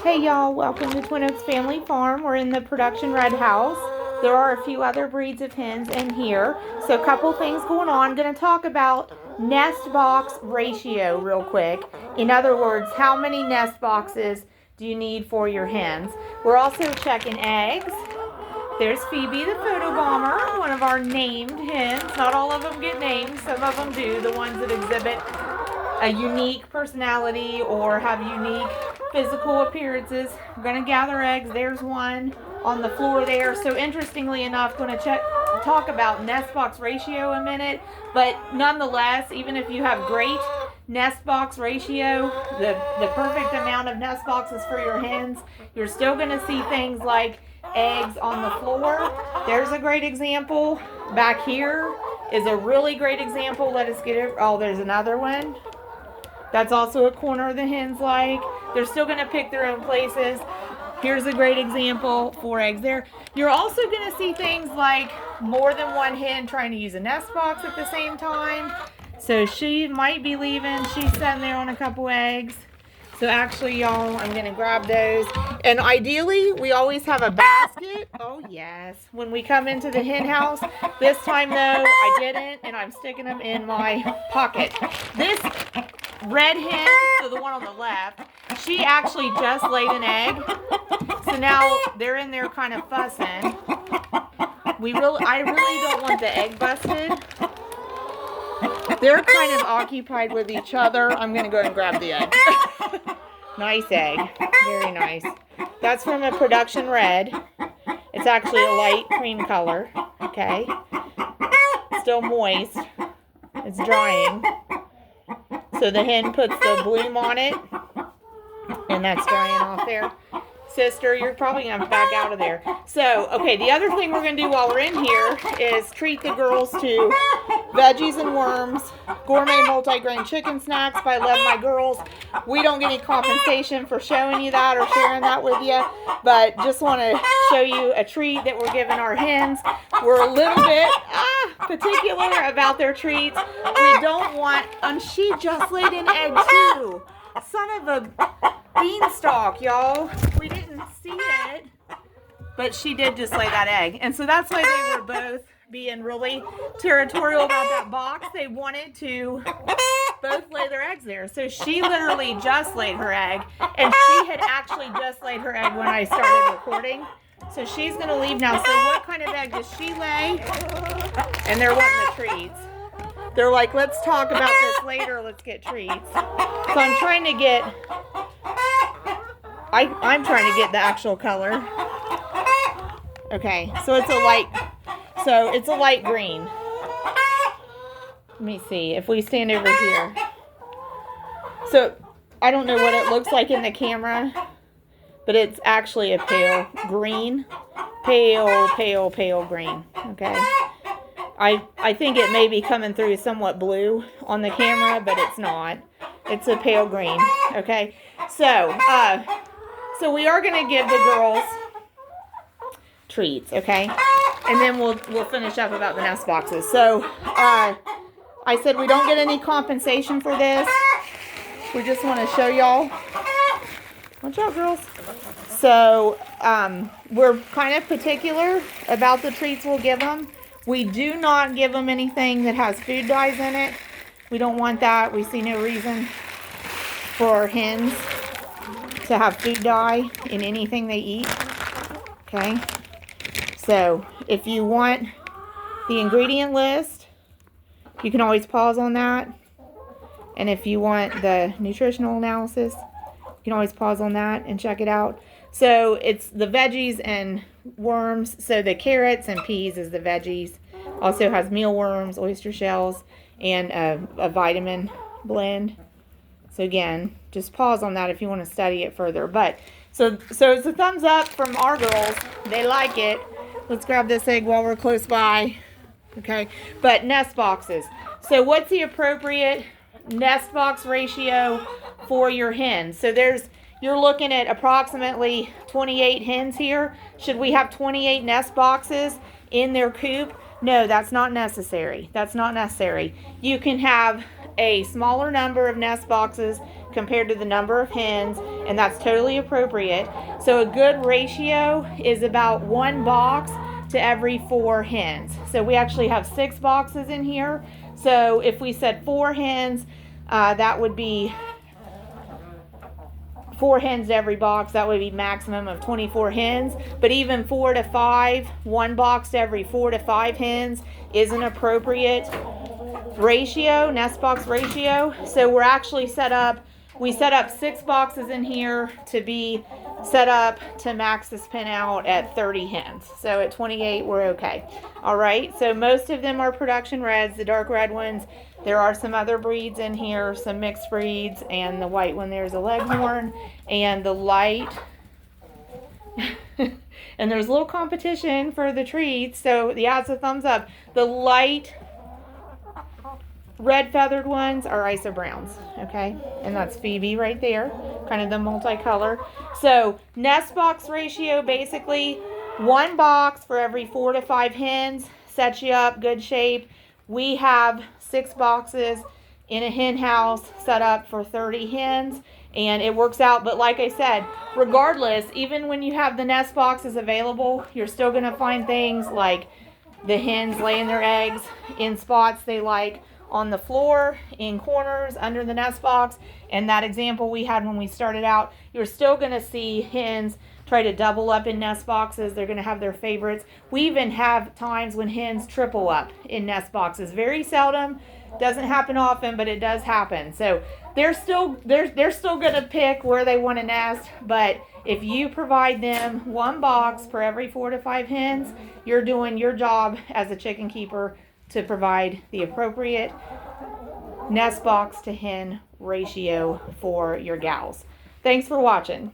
Hey y'all, welcome to Twin Oaks Family Farm. We're in the production red house. There are a few other breeds of hens in here. So a couple things going on. I'm going to talk about nest box ratio real quick. In other words, how many nest boxes do you need for your hens? We're also checking eggs. There's Phoebe the photo bomber, one of our named hens. Not all of them get named, some of them do. The ones that exhibit a unique personality or have unique physical appearances. We're going to gather eggs. There's one on the floor there. So interestingly enough, going to talk about nest box ratio a minute. But nonetheless, even if you have great nest box ratio, the perfect amount of nest boxes for your hens, you're still going to see things like eggs on the floor. There's a great example. Back here is a really great example. Let us get it. Oh, there's another one. That's also a corner the hens like. They're still going to pick their own places. Here's a great example, 4 eggs there. You're also going to see things like more than one hen trying to use a nest box at the same time. So she might be leaving. She's sitting there on a couple eggs. So actually, y'all, I'm going to grab those. And ideally, we always have a basket. Oh, yes. When we come into the hen house. This time, though, I didn't. And I'm sticking them in my pocket. This red hen, so the one on the left, she actually just laid an egg. So now they're in there kind of fussing. I really don't want the egg busted. They're kind of occupied with each other. I'm going to go and grab the egg. Nice egg. Very nice. That's from a production red. It's actually a light cream color. Okay. Still moist. It's drying. So the hen puts the bloom on it. And that's drying off there. Sister, you're probably going to back out of there. So, okay, the other thing we're going to do while we're in here is treat the girls to veggies and worms, gourmet multi-grain chicken snacks by Love My Girls. We don't get any compensation for showing you that or sharing that with you, but just want to show you a treat that we're giving our hens. We're a little bit particular about their treats. We don't want, and she just laid an egg too. Son of a beanstalk, y'all. We didn't see it, but she did just lay that egg. And so that's why they were both being really territorial about that box. They wanted to both lay their eggs there. So she literally just laid her egg, and she had actually just laid her egg when I started recording. So she's going to leave now. So what kind of egg does she lay? And they're wanting the treats. They're like, let's talk about this later. Let's get treats. So I'm trying to get, I'm trying to get the actual color. Okay, so it's a light green. Let me see if we stand over here. So I don't know what it looks like in the camera, but it's actually a pale green. Pale green. Okay. I think it may be coming through somewhat blue on the camera, but it's not. It's a pale green. Okay. So we are going to give the girls treats, okay? And then we'll finish up about the nest boxes. So I said we don't get any compensation for this. We just want to show y'all. Watch out, girls. So we're kind of particular about the treats we'll give them. We do not give them anything that has food dyes in it. We don't want that. We see no reason for our hens to have food dye in anything they eat. Okay. So if you want the ingredient list, you can always pause on that. And if you want the nutritional analysis, you can always pause on that and check it out. So it's the veggies and worms. So the carrots and peas is the veggies. Also has mealworms, oyster shells, and a vitamin blend. So again, just pause on that if you want to study it further. But so it's a thumbs up from our girls. They like it. Let's grab this egg while we're close by. Okay. But nest boxes. So what's the appropriate nest box ratio for your hens? So you're looking at approximately 28 hens here. Should we have 28 nest boxes in their coop? No, that's not necessary. That's not necessary. You can have a smaller number of nest boxes compared to the number of hens, and that's totally appropriate. So a good ratio is about 1 box to every 4 hens. So we actually have 6 boxes in here. So if we said 4 hens, that would be 4 hens to every box. That would be maximum of 24 hens. But even 4 to 5, 1 box to every 4 to 5 hens is an appropriate ratio, nest box ratio. So we're actually we set up 6 boxes in here to be set up to max this pen out at 30 hens. So at 28, we're okay. All right, so most of them are production reds, the dark red ones. There are some other breeds in here, some mixed breeds, and the white one there's a Leghorn, and the light. And there's a little competition for the treats, so yeah, it's a thumbs up. The light red feathered ones are Iso Browns, okay? And that's Phoebe right there, kind of the multicolor. So nest box ratio, basically 1 box for every 4 to 5 hens sets you up good shape. We have 6 boxes in a hen house set up for 30 hens, and it works out. But like I said, regardless, even when you have the nest boxes available, you're still going to find things like the hens laying their eggs in spots they like, on the floor, in corners, under the nest box. And that example we had when we started out, you're still going to see hens try to double up in nest boxes. They're going to have their favorites. We even have times when hens triple up in nest boxes. Very seldom, doesn't happen often, but it does happen. So they're still going to pick where they want to nest. But if you provide them 1 box for every 4 to 5 hens, you're doing your job as a chicken keeper to provide the appropriate nest box to hen ratio for your gals. Thanks for watching.